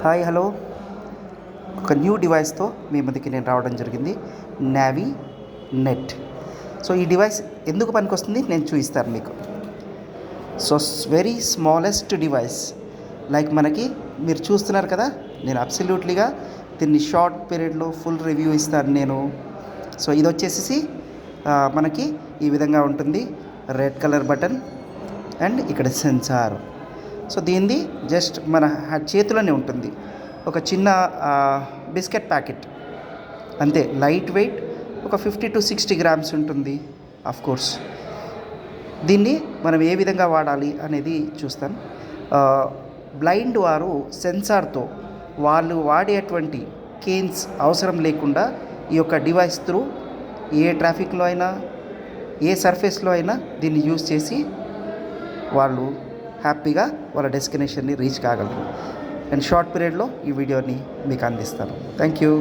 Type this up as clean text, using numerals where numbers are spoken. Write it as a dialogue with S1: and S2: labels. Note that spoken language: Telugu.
S1: హాయ్ హలో, ఒక న్యూ డివైస్తో మీ ముందుకి నేను రావడం జరిగింది. Navy net. సో ఈ డివైస్ ఎందుకు పనికొస్తుంది నేను చూపిస్తాను మీకు. So very smallest device, like మనకి మీరు చూస్తున్నారు కదా, నేను అబ్సల్యూట్లీగా దీన్ని షార్ట్ పీరియడ్లో ఫుల్ రివ్యూ ఇస్తాను నేను. సో ఇది వచ్చేసి మనకి ఈ విధంగా ఉంటుంది. రెడ్ కలర్ బటన్ అండ్ ఇక్కడ సెన్సార్. సో దీనిది జస్ట్ మన చేతిలోనే ఉంటుంది. ఒక చిన్న బిస్కెట్ ప్యాకెట్ అంతే, లైట్ వెయిట్, ఒక 50 to 60 grams ఉంటుంది. ఆఫ్ కోర్స్ దీన్ని మనం ఏ విధంగా వాడాలి అనేది చూస్తాను. బ్లైండ్ వారు సెన్సార్తో వాళ్ళు వాడేటువంటి కేన్స్ అవసరం లేకుండా ఈ యొక్క డివైస్ త్రూ ఏ ట్రాఫిక్లో అయినా ఏ సర్ఫేస్లో అయినా దీన్ని యూజ్ చేసి వాళ్ళు హ్యాపీగా వాళ్ళ డెస్టినేషన్ని రీచ్ కాగలరు. అండ్ షార్ట్ పీరియడ్లో ఈ వీడియోని మీకు అందిస్తాను. Thank you.